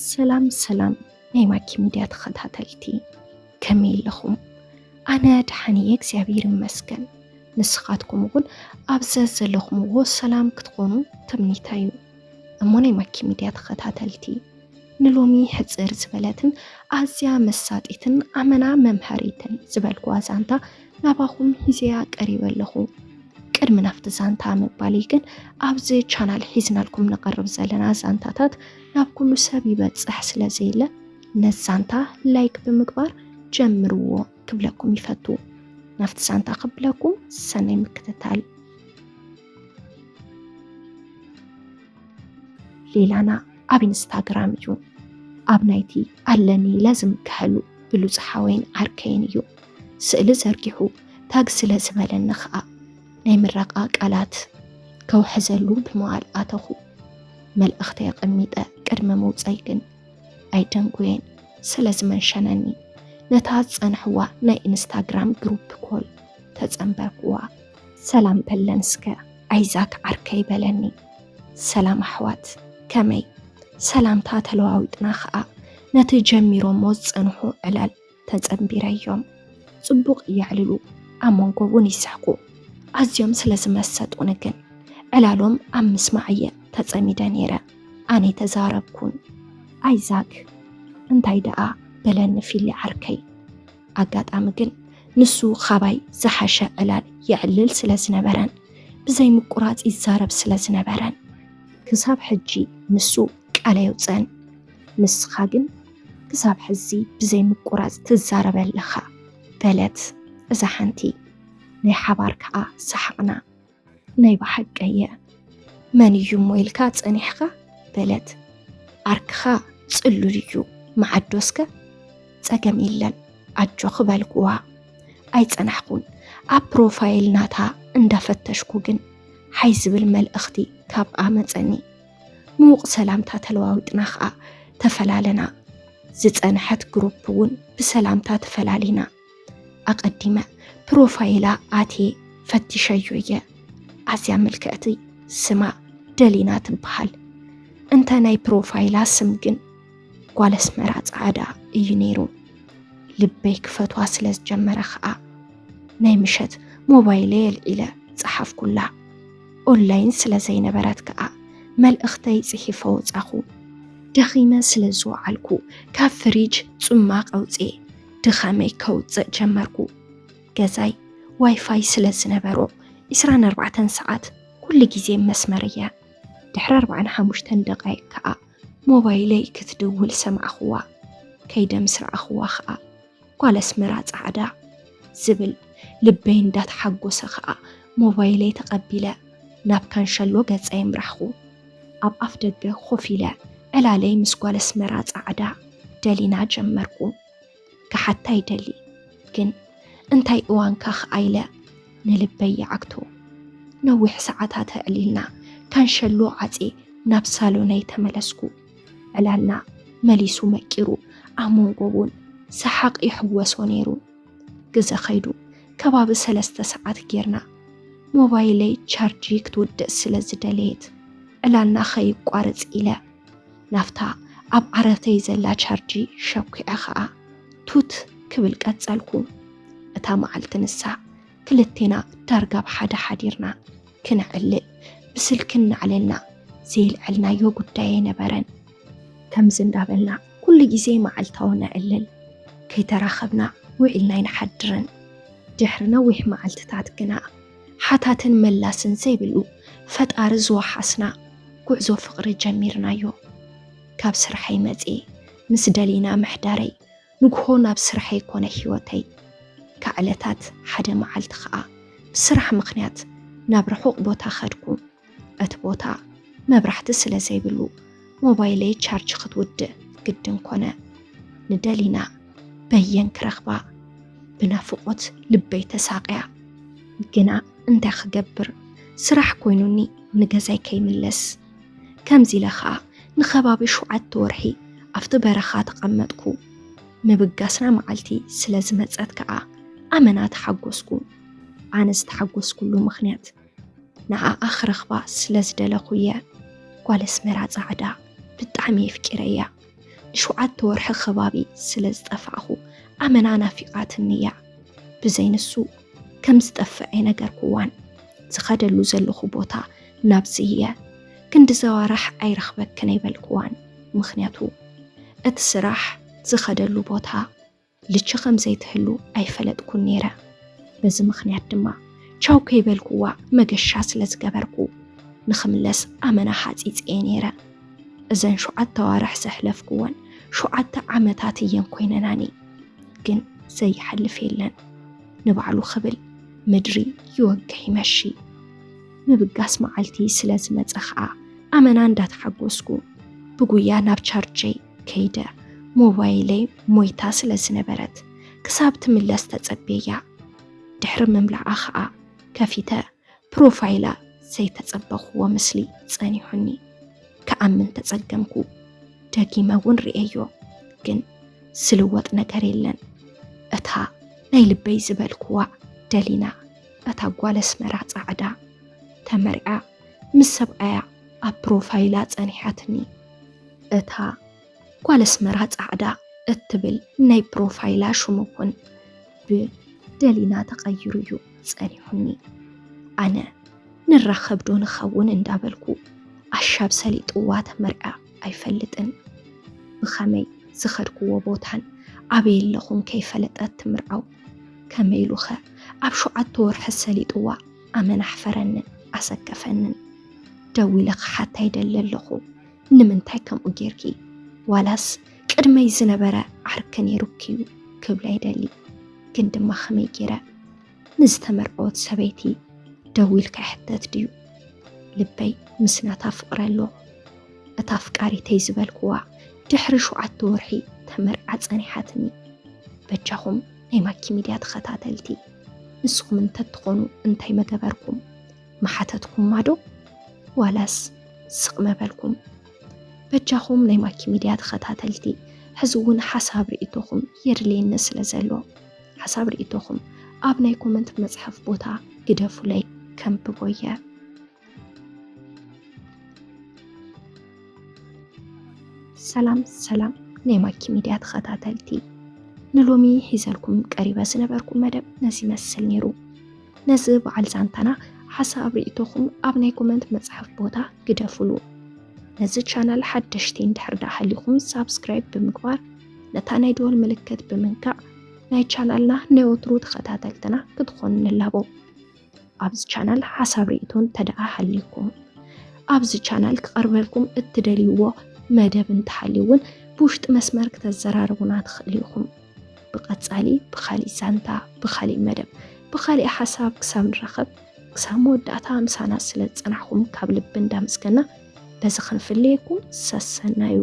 ሰላም ናይ ማኪ ሚድያ ተኸታተልቲ ከመይ ኣለኹም? ኣነ ድሓንየ እግዚአብሔር ይመስገን። ንስኻትኩም እውን ኣብዚ ዘለኹምዎ ሰላም ክትኾኑ ተምኒታዩ። እሞ ናይ ማኪ ሚድያ ተኸታተልቲ ንሎሚ ሕፅር ዝበለትን ኣዝያ መሳጢትን ኣመና መምሃሪትን ዝበልክዋ ዛንታ ናባኹም ሂዝያ ቀሪበ ኣለኹ። ቅድሚ ናፍቲ ዛንታ ምባለይ ግን ኣብዚ ቻናል ሒዝናልኩም ነቐርብ ዘለና ዛንታታት ናብ ኩሉ ሰብ ይበፅሕ ስለዘይለ ነዛንታ ላይክ ብምግባር ጀምርዎ ክብለኩም ይፈቱ። ናፍቲ ዛንታ ክብለኩም ሰናይ ምክትታል። ሌላና ኣብ ኢንስታግራም እዩ። ኣብ ናይቲ ኣለኒ ለዝም ክህሉ ብሉፅ ሓወይን ዓርከይን እዩ ስእሊ ዘርጊሑ ታግ ስለ ዝበለኒ ኸዓ ናይ ምረቓ ቃላት ከውሕዘሉ ብምዋል ኣተኹ መልእኽተ የቐሚጠ ቅድመ መውፀይ ግን ኣይደንጉየን ስለ ዝመንሸነኒ ነታ ፀንሕዋ ናይ ኢንስታግራም ግሩፕ ኮል ተፀንበርክዋ። ሰላም በለንስከ ኣይዛክ ዓርከይ በለኒ። ሰላም ኣሕዋት ከመይ ሰላምታ ተለዋዊጥና ኸዓ ነቲ ጀሚሮሞ ዝፀንሑ ዕላል ተፀንቢረዮም ጽቡቕ እያዕልሉ ኣብ መንጎ እውን ይስሕቁ። ኣዝዮም ስለ ዝመሰጡን ግን ዕላሎም ኣብ ምስማዕየ ተፀሚደ ነይረ። ኣነ ተዛረብኩን ኣይዛክ እንታይ ደኣ በለኒ ፊሊ ዓርከይ። ኣጋጣሚ ግን ንሱ ኻባይ ዝሓሸ ዕላል ይዕልል ስለ ዝነበረን ብዘይ ምቁራፅ ይዛረብ ስለ ዝነበረን ክሳብ ሕጂ ንሱ ቃለ የውፀን። ንስኻ ግን ክሳብ ሕዚ ብዘይ ምቁራፅ ትዛረበለኻ በለት። እዛ ሓንቲ ናይ ሓባር ከዓ ሰሓቕና ናይ ባሓቀየ መን እዩ ሞይልካ ፀኒሕኻ በለት። ዓርክኻ ጽሉል እዩ መዓዶስከ ፀገም የለን ኣጆ ክበልክዋ። ኣይፀናሕኩን ኣብ ፕሮፋይል ናታ እንዳፈተሽኩ ግን ሓይ ዝብል መልእኽቲ ካብ ኣመፀኒ። ምዉቕ ሰላምታ ተለዋዊጥና ኸዓ ተፈላለና። ዝፀንሐት ግሩፕ እውን ብሰላምታ ተፈላሊና። ኣቐዲመ ፕሮፋይላ ኣቴ ፈቲሸዮ እየ። ኣዝያ ምልክዕቲ ስማ ደሊና ትበሃል። እንተ ናይ ፕሮፋይላ ስም ግን ጓል ኣስመራ ፃዕዳ እዩ ነይሩ። ልበይ ክፈትዋ ስለ ዝጀመረ ኸዓ ናይ ምሸት ሞባይለ የልዒለ ፀሓፍኩላ። ኦንላይን ስለ ዘይነበረት ከዓ መልእኽተይ ጽሒፈ ወፃኹ። ደኺመ ስለ ዝወዓልኩ ካብ ፍሪጅ ጽማቕ ኣውፅእ ድኸመይ ከውፅእ ጀመርኩ። ገዛይ ዋይፋይ ስለ ዝነበሮ 24 ሰዓት ኩሉ ግዜ መስመር እየ። ድሕሪ 45 ደቂቕ ከዓ ሞባይለይ ክትድውል ሰማዕኽዋ። ከይደምስ ረኣኽዋ ኸዓ ጓል ኣስመራ ፃዕዳ ዝብል ልበይ እንዳተሓጎሰ ኸዓ ሞባይለይ ተቐቢለ ናብ ካንሸሎ ገፀይ ምራሕኹ። ኣብ ኣፍ ደገ ኮፍ ኢለ ዕላለይ ምስ ጓል ኣስመራ ፃዕዳ ደሊና ጀመርኩ። ክሓታ ይደሊ ግን እንታይ እዋንካ ኸኣይለ ንልበይ ይዓግቶ። ነዊሕ ሰዓታት ዕሊልና ካንሸሎ ዓፄ ናብ ሳሎነይ ተመለስኩ። ዕላልና መሊሱ መቂሩ ኣብ መንጎ እውን ሰሓቕ ይሕወሶ ነይሩ። ግዘ ኸይዱ ከባቢ 3 ሰዓት ጌርና ሞባይለይ ቻርጂ ክትውድእ ስለ ዝደለየት ዕላልና ኸይቋርፅ ኢለ ናፍታ ኣብ ዓረተይ ዘላ ቻርጂ ሸኩዐ ኸዓ ቱት ክብል ቀጸልኩ። እታ መዓልቲ ንሳ ክልቴና ዳርጋ ብሓደ ሓዲርና ክንዕልል ብስልክ እናዕለልና ዘይልዕልናዮ ጉዳይ ነበረን። ከምዚ እንዳበልና ኩሉ ግዜ መዓልታዊ ነዕልል ከይተራኸብና ውዒልና ይንሓድርን። ድሕሪ ነዊሕ መዓልትታት ግና ሓታትን መላስን ዘይብሉ ፈጣሪ ዝወሓስና ጉዕዞ ፍቕሪ ጀሚርናዮ። ካብ ስራሐይ መፂ ምስ ደሊና ምሕዳረይ ንግሆ ናብ ስራሐይ ኮነ ህይወተይ። ካዕለታት ሓደ መዓልቲ ኸዓ ብስራሕ ምኽንያት ናብ ርሑቕ ቦታ ኸድኩ። እቲ ቦታ መብራህቲ ስለ ዘይብሉ ሞባይለይ ቻርጅ ክትውድእ ግድን ኮነ። ንደሊና በየን ክረኽባ ብናፍቆት ልበይ ተሳቅያ። ግና እንታይ ክገብር ስራሕ ኮይኑኒ ንገዛይ ከይምለስ። ከምዚ ኢለ ኸዓ ንኸባቢ 7 ወርሒ ኣብቲ በረኻ ተቐመጥኩ። ምብጋስና መዓልቲ ስለ ዝመፀት ከዓ ኣመና ተሓጎስኩ። ኣነ ዝተሓጎስኩሉ ምኽንያት ንዓኣ ክረኽባ ስለ ዝደለኹ እየ። ጓል ኣስመራ ፃዕዳ ብጣዕሚ የፍቂረያ። ንሸውዓተ ወርሒ ከባቢ ስለ ዝጠፋእኹ ኣመና ናፊቓትኒ እያ ብዘይንሱ ከም ዝጠፍዐ ነገርክዋን ዝኸደሉ ዘለኹ ቦታ ናብዚ እየ ክንዲ ዘዋራሕ ኣይረኽበክን ይበልክዋን ምኽንያቱ እቲ ስራሕ ዝኸደሉ ቦታ ልቺ ከም ዘይትህሉ ኣይፈለጥኩን ነይረ በዚ ምኽንያት ድማ ቻው ከይበልክዋ መገሻ ስለ ዝገበርኩ ንኽምለስ ኣመና ሓፂፅየ ነይረ እዘን 7 ዋርሕ ዘሕለፍክወን 7 ዓመታት እየን ኮይነናኒ ግን ዘይሓልፍ የለን ንባዕሉ ክብል ምድሪ ይወግሕ ይመሺ ምብጋስ መዓልቲ ስለ ዝመፀ ከዓ ኣመና እንዳተሓጎስኩ ብጉያ ናብ ቻርጀይ ከይደ ሞባይለይ ሞይታ ስለ ዝነበረት ክሳብ ትምለስ ተጸበያ ድሕሪ ምምላዓ ከዓ ከፊተ ፕሮፋይላ ዘይተጸበኽዎ ምስሊ ጸኒሑኒ ከኣምን ተጸገምኩ ደጊመ እውን ርአዮ ግን ስልወጥ ነገር የለን እታ ናይ ልበይ ዝበልክዋ ደሊና እታ ጓል ኣስመራ ጻዕዳ ተመርዓ ምስ ሰብኣያ ኣብ ፕሮፋይላ ጸኒሓትኒ እታ ጓል ኣስመራ ጻዕዳ እትብል ናይ ፕሮፋይላ ሽሙ እውን ብደሊና ተቐይሩ እዩ ጸኒሑኒ ኣነ ንራኸብ ዶ ንኸውን እንዳበልኩ ኣሻብ ሰሊጥዋ ተመርዓ ኣይፈልጥን ብኸመይ ዝኸድክዎ ቦታን ኣበይ ኣለኹም ከይፈለጠት ትምርዓው ከመይሉኸ ኣብ 7 ወርሒ ሰሊጥዋ ኣመና ኣሕፈረንን ኣሰከፈንን ደው ኢለ ክሓታ ይደሊ ኣለኹ ንምንታይ ከምኡ ጌርኪ ዋላስ ቅድመይ ዝነበረ ዓርክ ነይሩኪ እዩ ክብላ ይደሊ ግን ድማ ከመይ ጌረ ንዝተመርዖት ሰበይቲ ደው ኢልካ ይሕተት ድዩ ልበይ ምስናታ ፍቕረ ኣሎ እታ ኣፍቃሪተይ ዝበልክዋ ድሕሪ 7 ወርሒ ተመርዓ ጸኒሓትኒ በጃኹም ናይ ማኪ ሚድያ ተኸታተልቲ ንስኹም እንተትኾኑ እንታይ መገበርኩም ማሓተትኩም ማዶ ዋላስ ስቕ መበልኩም በጃኹም ናይ ማኪ ሚድያ ተኸታተልቲ ሕዚ እውን ሓሳብ ርእቶኹም የድልየኒ ስለ ዘሎ ሓሳብ ርእቶኹም ኣብ ናይ ኮመንት መጽሐፍ ቦታ ግደፉለይ ከንብቦየ ሰላም ናይ ማኪ ሚድያ ተኸታተልቲ ንሎሚ ሒዘልኩም ቀሪበ ዝነበርኩም መደብ ነዚ መስል ነይሩ ነዚ በዓል ዛንታና ሓሳብ ርእቶኹም ኣብ ናይ ኮመንት መጽሐፍ ቦታ ግደፉሉ ነዚ ቻናል ሓደሽቲ እንድሕር ዳ ሃሊኹም ሳብስክራይብ ብምግባር ነታ ናይ ደወል ምልክት ብምንካዕ ናይ ቻናልና ናይ ወትሩ ተኸታተልትና ክትኾኑ ንላቦ ኣብዚ ቻናል ሓሳብ ርእቶን ተደኣ ሃሊኩም ኣብዚ ቻናል ክቐርበልኩም እትደልይዎ መደብ እንተሃሊውን ብውሽጢ መስመር ክትዘራረቡና ትኽእሉ ኢኹም ብቐጻሊ ብኻሊእ ዛንታ ብኻሊእ መደብ ብኻሊእ ሓሳብ ክሳብ ንረኸብ ክሳብ መወዳእታ ምሳና ስለ ዝጸናሕኩም ካብ ልቢ እንዳመስገና በዚ ክንፍለየኩም ሰሰናዩ